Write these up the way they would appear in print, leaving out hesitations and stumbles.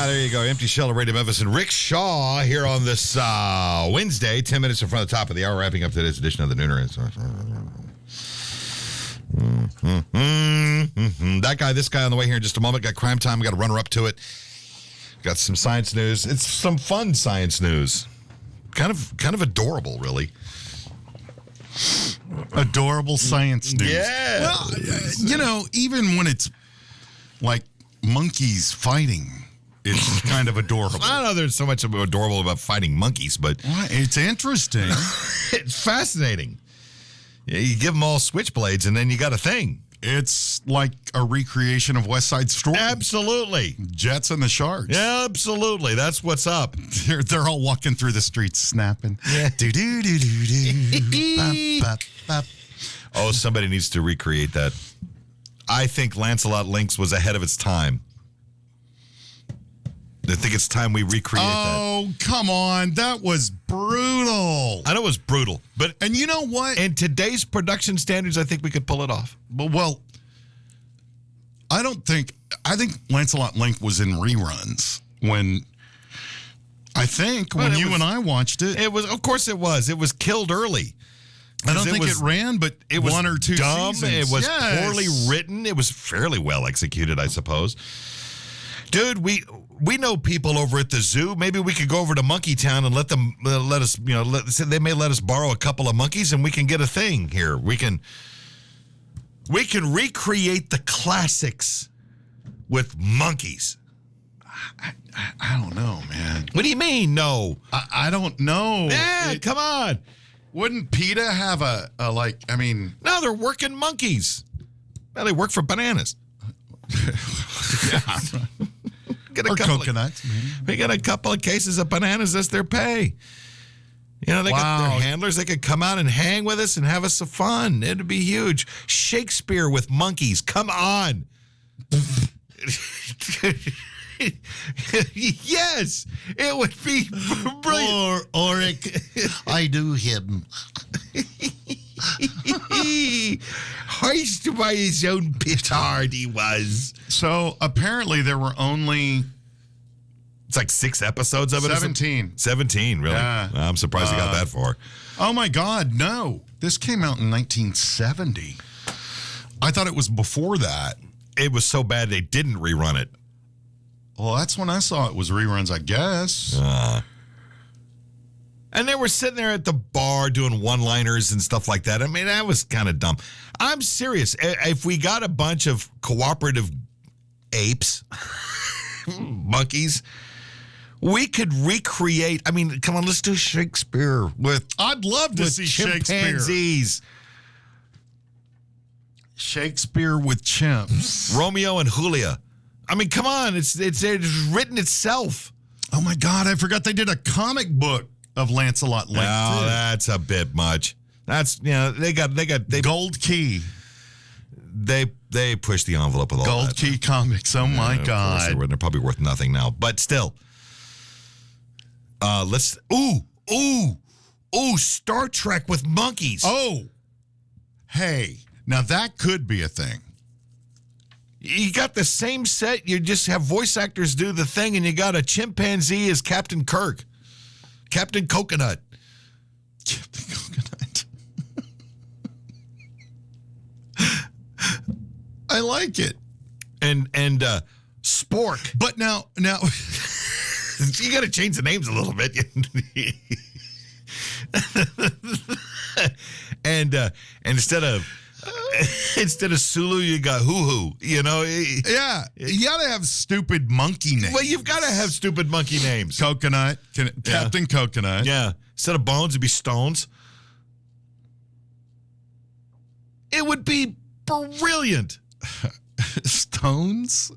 There you go. Empty Shell of Radio Memphis and Rick Shaw here on this Wednesday, 10 minutes in front of the top of the hour, wrapping up today's edition of the Nooner. That guy, this guy on the way here in just a moment. Got crime time. Got to runner up to it. Got some science news. It's some fun science news. Kind of adorable, really. Adorable science news. Yeah. Well, even when it's like monkeys fighting, it's kind of adorable. I don't know there's so much adorable about fighting monkeys, but it's interesting. It's fascinating. Yeah, you give them all switchblades, and then you got a thing. It's like a recreation of West Side Story. Absolutely. Jets and the Sharks. Yeah, absolutely. That's what's up. They're all walking through the streets snapping. Yeah. Do-do-do-do-do. Bop, bop, bop. Oh, somebody needs to recreate that. I think Lancelot Lynx was ahead of its time. I think it's time we recreate that. Oh, come on. That was brutal. I know it was brutal, but And you know what? in today's production standards, I think we could pull it off. Well, I think Lancelot Link was in reruns when you and I watched it. It was, of course it was. It was killed early. I don't think it ran, but it was one or two dumb. seasons. It was poorly written. It was fairly well executed, I suppose. Dude, we know people over at the zoo. Maybe we could go over to Monkey Town and let them let us. They may let us borrow a couple of monkeys, and we can get a thing here. We can recreate the classics with monkeys. I don't know, man. What do you mean? No, I don't know. Yeah, come on. Wouldn't PETA have a No, they're working monkeys. Well, they work for bananas. yeah. Or coconuts. We got a couple of cases of bananas as their pay. They got their handlers. They could come out and hang with us and have us some fun. It'd be huge. Shakespeare with monkeys. Come on. Yes, it would be brilliant. Or I do him. Hoist by his own petard he was. So apparently there were only... It's like 6 episodes of it. 17. 17, really? Yeah. I'm surprised it got that far. Oh, my God, no. This came out in 1970. I thought it was before that. It was so bad they didn't rerun it. Well, that's when I saw it was reruns, I guess. And they were sitting there at the bar doing one-liners and stuff like that. I mean, that was kind of dumb. I'm serious. If we got a bunch of cooperative apes, monkeys, we could recreate. I mean, come on, let's do Shakespeare with. I'd love to see chimpanzees. Shakespeare with chimps. Romeo and Julia. I mean, come on, it's written itself. Oh my God, I forgot they did a comic book of Lancelot Link. No, that's a bit much. That's they Gold Key. They pushed the envelope with all Gold that. Key Comics. Oh my God, they're probably worth nothing now, but still. Let's Star Trek with monkeys. Oh, hey, now that could be a thing. You got the same set. You just have voice actors do the thing, and you got a chimpanzee as Captain Kirk. Captain Coconut. Captain Coconut. I like it. And Spork. But now you got to change the names a little bit. and instead of Sulu, you got Hoo-Hoo, Yeah, you got to have stupid monkey names. Well, you've got to have stupid monkey names. Coconut, Captain Coconut. Yeah. Instead of Bones, it'd be Stones. It would be brilliant. Stones?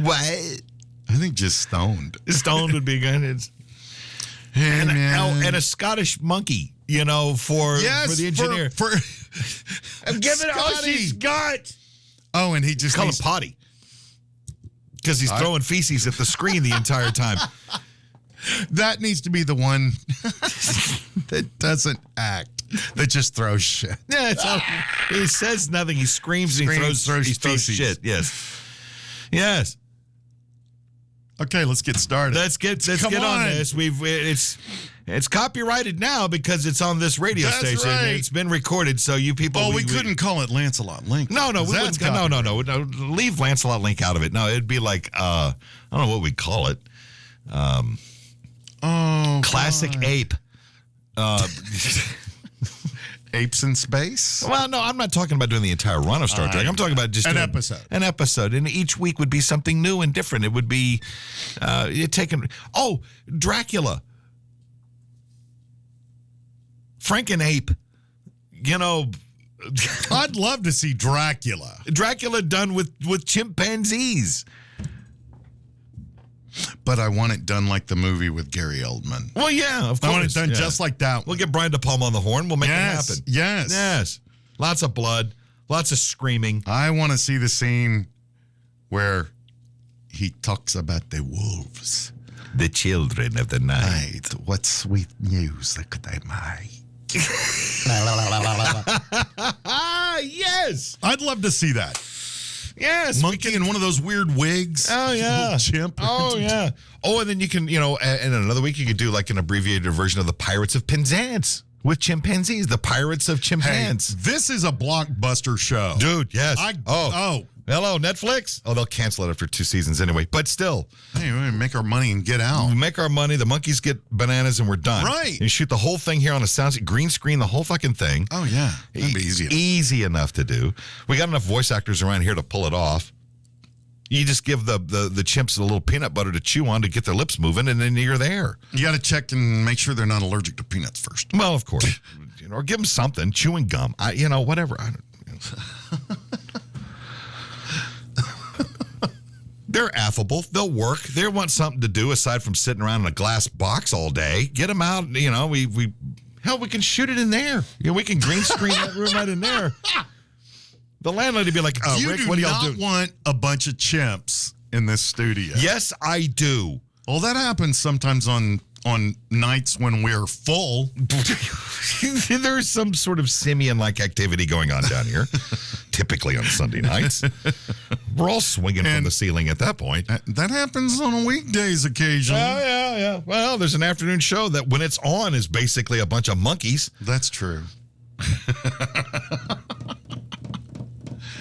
What? I think just Stoned. Stoned would be good. And a Scottish monkey, for the engineer. I'm giving it all she's got. Oh, and he just call it Potty. Because he's throwing feces at the screen the entire time. That needs to be the one that doesn't act. That just throws shit. Yeah, he says nothing. He screams and he throws feces. shit. Yes. Okay, let's get started. Let's get on this. It's copyrighted now because it's on this radio station. Right. It's been recorded, so you people. Oh, we couldn't call it Lancelot Link. No, we wouldn't. No. Leave Lancelot Link out of it. No, it'd be like I don't know what we'd call it. Classic God. ape. Apes in Space? Well, no, I'm not talking about doing the entire run of Star Trek. I'm talking about just an doing episode. An episode. And each week would be something new and different. It would be Dracula. Frankenape. I'd love to see Dracula. Dracula done with chimpanzees. But I want it done like the movie with Gary Oldman. Well, yeah, of course. I want it done just like that. We'll get Brian De Palma on the horn. We'll make it happen. Yes. Lots of blood. Lots of screaming. I want to see the scene where he talks about the wolves. The children of the night. What sweet music they make. Yes. I'd love to see that. Yes. Monkey in one of those weird wigs. Oh, yeah. Little chimp. Oh, yeah. Oh, and then you can, and another week you could do like an abbreviated version of the Pirates of Penzance with chimpanzees. The Pirates of Chimpanzees. Hey, this is a blockbuster show. Dude, yes. Hello, Netflix. Oh, they'll cancel it after 2 seasons anyway. But still. Hey, we're going to make our money and get out. We make our money. The monkeys get bananas and we're done. Right. You shoot the whole thing here on a sound green screen, the whole fucking thing. Oh, yeah. That'd be easy. Easy enough to do. We got enough voice actors around here to pull it off. You just give the chimps a little peanut butter to chew on to get their lips moving, and then you're there. You got to check and make sure they're not allergic to peanuts first. Well, of course. Or give them something, chewing gum. Whatever. They're affable. They'll work. They want something to do aside from sitting around in a glass box all day. Get them out. We can shoot it in there. We can green screen that room right in there. The landlady would be like, Rick, what do y'all do? You do not want a bunch of chimps in this studio. Yes, I do. Well, that happens sometimes on nights when we're full. There's some sort of simian-like activity going on down here, typically on Sunday nights. We're all swinging from the ceiling at that point. That happens on weekdays occasionally. Oh, yeah. Well, there's an afternoon show that when it's on is basically a bunch of monkeys. That's true.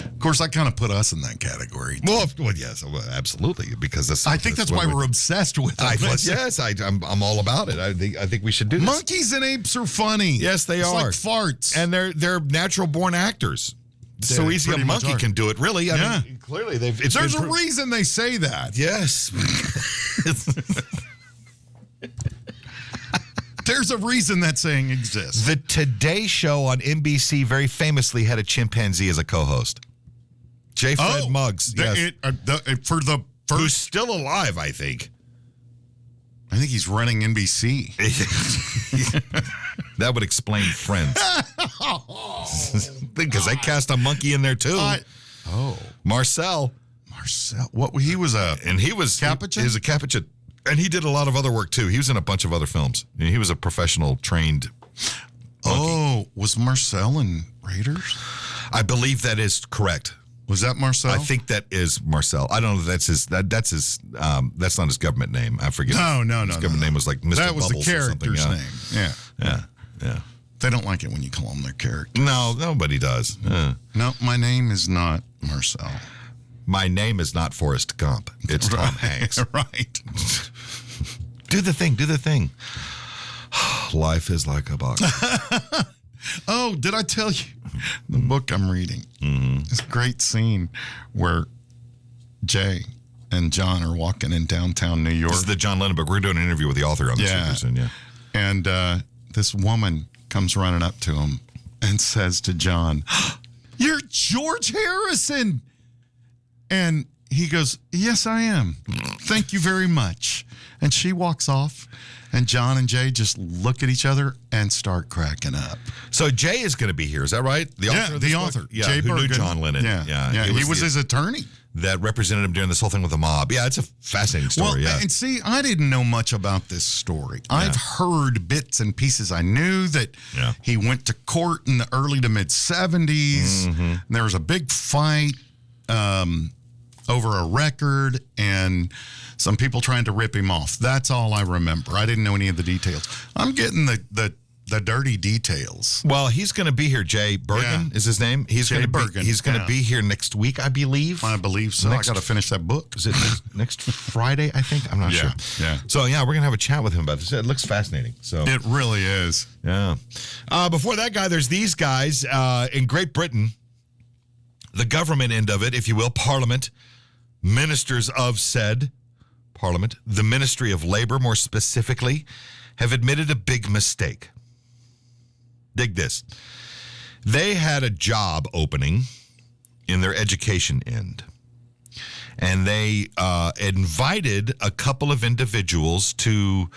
Of course, I kind of put us in that category. Well, yes, absolutely, because I think that's why we're obsessed with it. Yes, I'm all about it. I think we should do this. Monkeys and apes are funny. Yes, they are. It's like farts, and they're natural born actors. So easy a monkey can do it. Really, I mean, clearly there's a reason they say that. Yes. There's a reason that saying exists. The Today Show on NBC very famously had a chimpanzee as a co-host. J. Fred Muggs. Yes. Who's still alive, I think. I think he's running NBC. That would explain Friends. Because they cast a monkey in there, too. Marcel. What? He was Capuchin? He was a Capuchin. And he did a lot of other work, too. He was in a bunch of other films. He was a professional, trained monkey. Was Marcel in Raiders? I believe that is correct. Was that Marcel? I think that is Marcel. I don't know if that's his. That's his. That's not his government name. I forget. No. His government name was like Mr. That was Bubbles the character's name. Yeah. They don't like it when you call them their character. No, nobody does. No, my name is not Marcel. My name is not Forrest Gump. It's Tom Hanks. Right. Do the thing. Life is like a box. Oh, did I tell you the book I'm reading? Mm-hmm. This great scene where Jay and John are walking in downtown New York. This is the John Lennon book. We're doing an interview with the author on this soon. Yeah. And this woman comes running up to him and says to John, "You're George Harrison." And he goes, "Yes, I am. Thank you very much." And she walks off. And John and Jay just look at each other and start cracking up. So Jay is going to be here. Is that right? The author. The author. Yeah, Jay who Bergen. knew John Lennon. Yeah. He was his attorney. That represented him during this whole thing with the mob. Yeah, it's a fascinating story. Well, and see, I didn't know much about this story. I've heard bits and pieces. I knew that he went to court in the early to mid 70s. Mm-hmm. There was a big fight. over a record and some people trying to rip him off. That's all I remember. I didn't know any of the details. I'm getting the dirty details. Well, he's going to be here. Jay Bergen is his name. He's going to be here next week, I believe. I believe so. I got to finish that book. Is it next Friday? I think. I'm not sure. Yeah. So we're going to have a chat with him about this. It looks fascinating. So it really is. Yeah. Before that guy, there's these guys in Great Britain. The government end of it, if you will, Parliament, ministers of said Parliament, the Ministry of Labor, more specifically, have admitted a big mistake. Dig this. They had a job opening in their education end, and they invited a couple of individuals to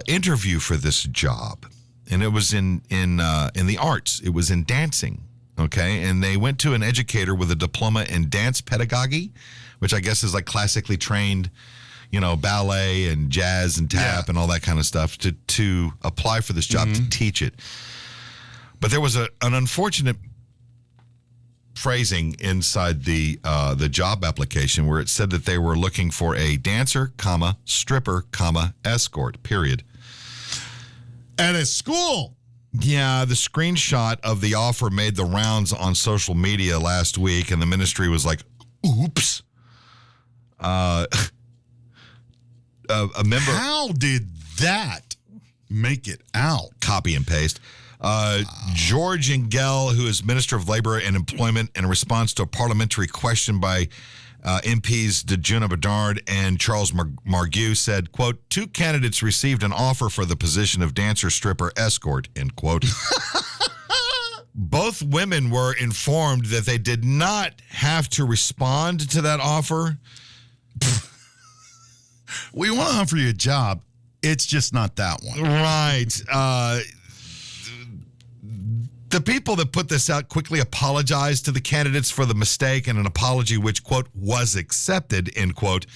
interview for this job, and it was in the arts. It was in dancing. Okay, and they went to an educator with a diploma in dance pedagogy, which I guess is like classically trained, ballet and jazz and tap and all that kind of stuff to apply for this job to teach it. But there was an unfortunate phrasing inside the job application where it said that they were looking for a dancer, stripper, escort, period. At a school. Yeah, the screenshot of the offer made the rounds on social media last week, and the ministry was like, oops. A member. How did that make it out? Copy and paste. George Engel, who is Minister of Labor and Employment, in response to a parliamentary question by MPs Dejuna Bedard and Charles Margue, said, quote, 2 candidates received an offer for the position of dancer, stripper, escort, end quote. Both women were informed that they did not have to respond to that offer. We want to offer you a job. It's just not that one. Right. The people that put this out quickly apologized to the candidates for the mistake, and an apology which, quote, was accepted, end quote.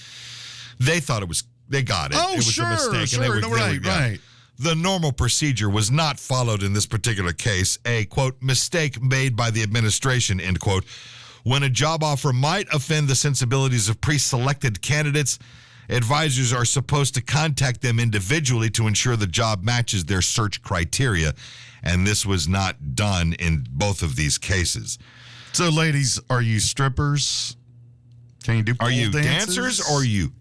They thought they got it. Oh, it was a mistake. Sure. And right. The normal procedure was not followed in this particular case. A, quote, mistake made by the administration, end quote. When a job offer might offend the sensibilities of pre-selected candidates, advisors are supposed to contact them individually to ensure the job matches their search criteria. And this was not done in both of these cases. So, ladies, are you strippers? Can you do pole Are you dances? dancers or are you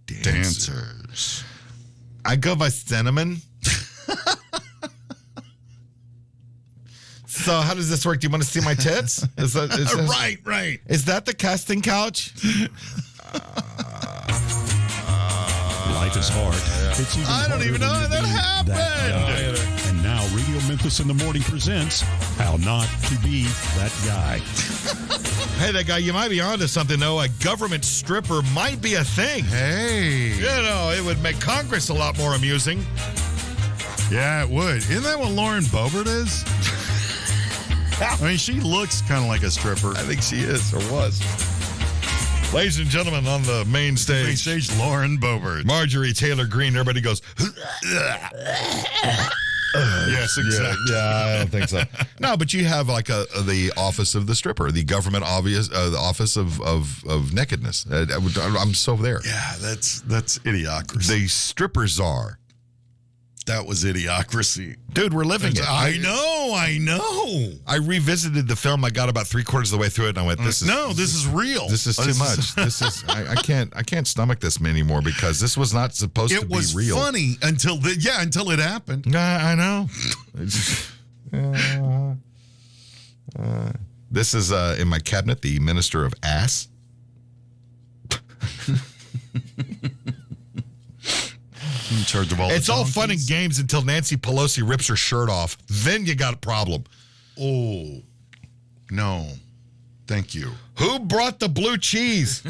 dancers? I go by cinnamon. So how does this work? Do you want to see my tits? Is that, Right. Is that the casting couch? Life is hard. It's even I don't even know how that happened. And now Radio Memphis in the Morning presents How Not to Be That Guy. Hey, that guy, you might be onto something, though. A government stripper might be a thing. Hey. It would make Congress a lot more amusing. Yeah, it would. Isn't that what Lauren Boebert is? I mean, she looks kind of like a stripper. I think she is or was. Ladies and gentlemen, on the main stage, Lauren Boebert. Marjorie Taylor Greene. Everybody goes, yes, exactly. Yeah, I don't think so. No, but you have like the office of the stripper, the government the office of nakedness. I'm so there. Yeah, that's idiocracy. The stripper czar. That was idiocracy. Dude, we're living it. I know. I revisited the film. I got about 3/4 of the way through it, and I went, this is real. This is too much. This is I can't stomach this anymore because this was not supposed to be real. It was funny until it happened. I know. This is in my cabinet, the Minister of Ass. In charge of all it's the all donkeys. fun and games until Nancy Pelosi rips her shirt off. Then you got a problem. Oh, no. Thank you. Who brought the blue cheese?